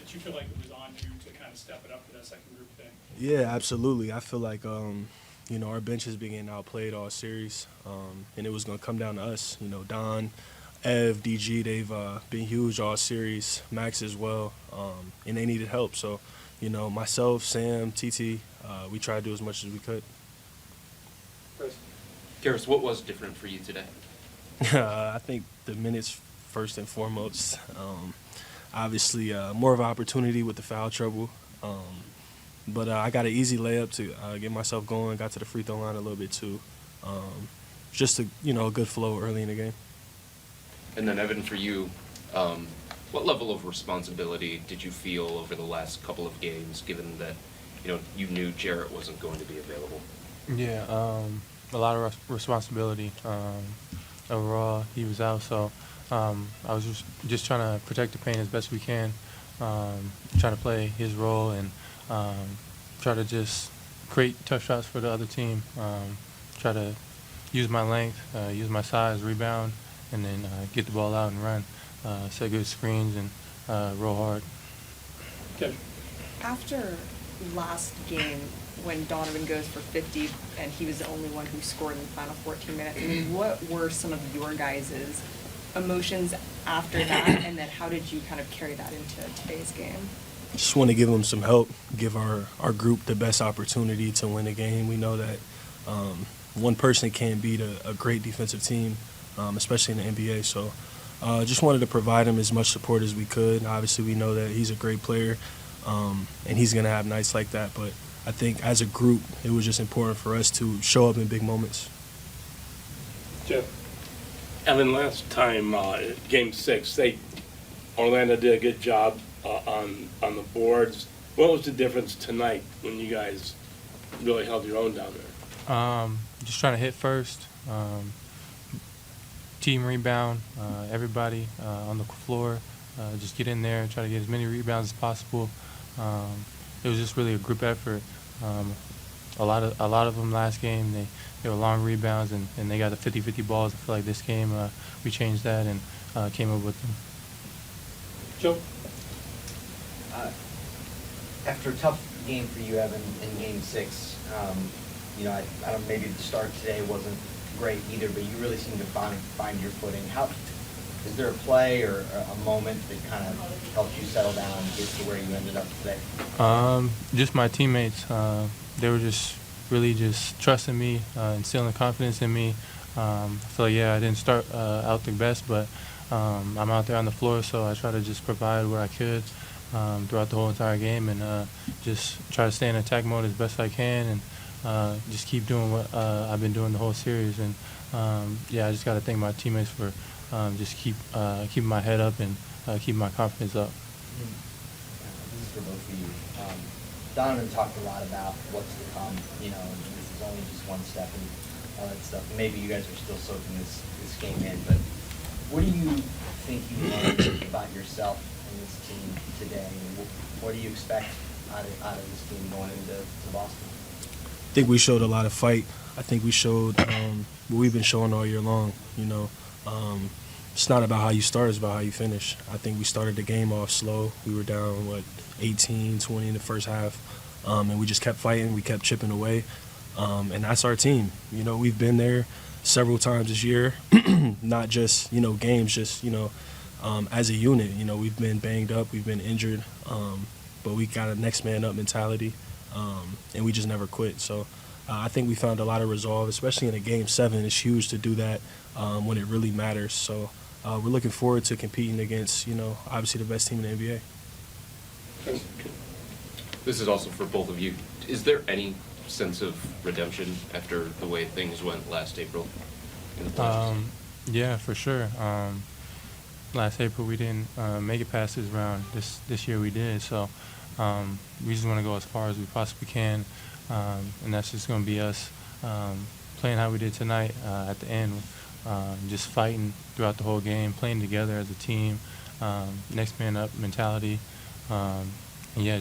Did you feel like it was on you to kind of step it up for that second group thing? Yeah, absolutely. I feel like, our bench has been getting outplayed all series, and it was going to come down to us. Don, Ev, DG, they've been huge all series, Max as well, and they needed help. So, myself, Sam, TT, we tried to do as much as we could. Caris, what was different for you today? I think the minutes first and foremost. Obviously, more of an opportunity with the foul trouble. But I got an easy layup to get myself going, got to the free throw line a little bit too. Just a good flow early in the game. And then Evan, for you, what level of responsibility did you feel over the last couple of games, given that you knew Jarrett wasn't going to be available? Yeah, a lot of responsibility. Overall, he was out, so I was just trying to protect the paint as best we can, trying to play his role and try to just create tough shots for the other team, try to use my length, use my size, rebound, and then get the ball out and run, set good screens, and roll hard. Okay. After last game, when Donovan goes for 50 and he was the only one who scored in the final 14 minutes, I mean, what were some of your guys' emotions after that, and then how did you kind of carry that into today's game? Just want to give them some help, give our group the best opportunity to win a game. We know that one person can't beat a great defensive team, especially in the NBA. So just wanted to provide him as much support as we could. Obviously, we know that he's a great player, and he's going to have nights like that. But I think as a group, it was just important for us to show up in big moments. Jeff. Evan, last time, Game 6, Orlando did a good job on the boards. What was the difference tonight when you guys really held your own down there? Just trying to hit first, team rebound, everybody on the floor, just get in there and try to get as many rebounds as possible. It was just really a group effort. A lot of them last game, they were long rebounds and they got the 50-50 balls. I feel like this game we changed that and came up with them. Joe? After a tough game for you, Evan, in Game 6, I don't. Maybe the start today wasn't great either, but you really seemed to find your footing. Is there a play or a moment that kind of helped you settle down and get to where you ended up today? Just my teammates. They were just really just trusting me, instilling confidence in me. I feel like, I didn't start out the best, but I'm out there on the floor, so I try to just provide what I could throughout the whole entire game and just try to stay in attack mode as best I can and just keep doing what I've been doing the whole series. And I just got to thank my teammates for just keeping my head up and keeping my confidence up. This is for both of you. Donovan talked a lot about what's to come, and this is only just one step and all that stuff. Maybe you guys are still soaking this game in, but what do you think you learned about yourself and this team today? And what do you expect out of this team going into Boston? I think we showed a lot of fight. I think we showed what we've been showing all year long. It's not about how you start, it's about how you finish. I think we started the game off slow. We were down, 18, 20 in the first half, and we just kept fighting. We kept chipping away, and that's our team. We've been there several times this year, not just, games, just, as a unit. We've been banged up, we've been injured, but we got a next man up mentality, and we just never quit. So I think we found a lot of resolve, especially in a Game 7. It's huge to do that when it really matters. So we're looking forward to competing against, obviously the best team in the NBA. This is also for both of you. Is there any sense of redemption after the way things went last April in the playoffs? Yeah, for sure. Last April we didn't make it past this round. This year we did. So we just want to go as far as we possibly can, and that's just going to be us playing how we did tonight at the end, just fighting throughout the whole game, playing together as a team, next man up mentality, and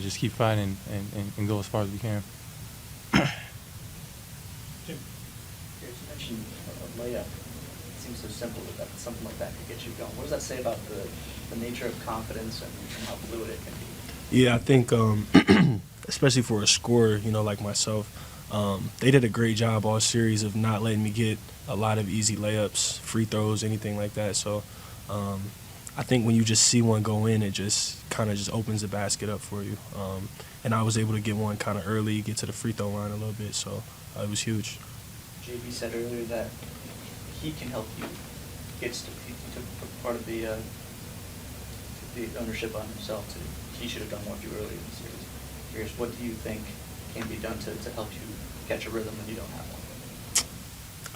just keep fighting and go as far as we can. Jim? You mentioned a layup. It seems so simple that something like that could get you going. What does that say about the nature of confidence and how fluid it can be? Yeah, I think, especially for a scorer, you know, like myself, they did a great job all series of not letting me get a lot of easy layups, free throws, anything like that. So I think when you just see one go in, it just kind of just opens the basket up for you. And I was able to get one kind of early, get to the free throw line a little bit, so it was huge. JB said earlier that he can help you get stuff. He took part of the ownership on himself. He should have done more for you earlier in the series. Curious, what do you think can be done to help you catch a rhythm when you don't have one?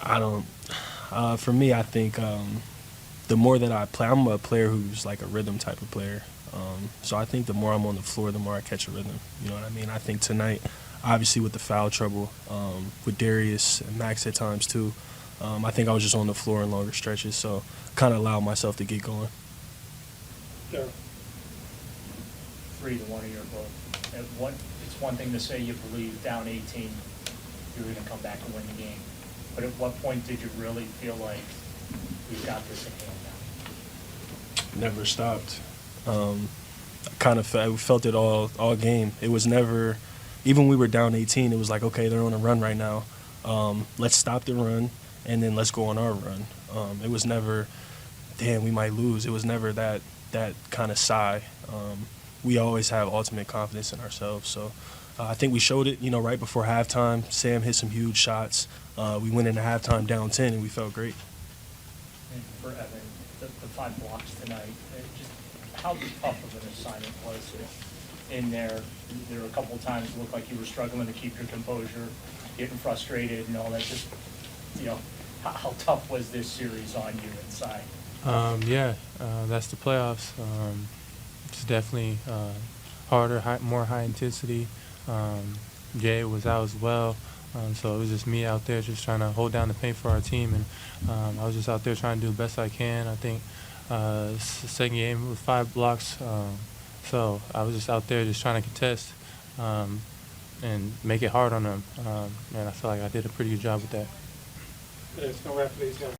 I don't. For me, I think the more that I play, I'm a player who's like a rhythm type of player. So I think the more I'm on the floor, the more I catch a rhythm. You know what I mean? I think tonight, obviously with the foul trouble, with Darius and Max at times too, I think I was just on the floor in longer stretches, so kind of allowed myself to get going. Daryl. 3 to 1 of your vote. It's one thing to say you believe down 18, you're going to come back and win the game. But at what point did you really feel like we've got this in hand now? Never stopped. I felt it all game. It was never, even when we were down 18, it was like, okay, they're on a run right now. Let's stop the run, and then let's go on our run. It was never, damn, we might lose. It was never that kind of sigh. We always have ultimate confidence in ourselves. So I think we showed it, you know, right before halftime. Sam hit some huge shots. We went into halftime down 10, and we felt great. And for Evan, the 5 blocks tonight, just how tough of an assignment was it in there? There were a couple of times it looked like you were struggling to keep your composure, getting frustrated and all that. Just, you know, how tough was this series on you inside? That's the playoffs. It's definitely harder, more high intensity. Jay was out as well, so it was just me out there just trying to hold down the paint for our team, and I was just out there trying to do the best I can. I think it's the second game with 5 blocks, so I was just out there just trying to contest and make it hard on them, and I feel like I did a pretty good job with that. There's no referees here.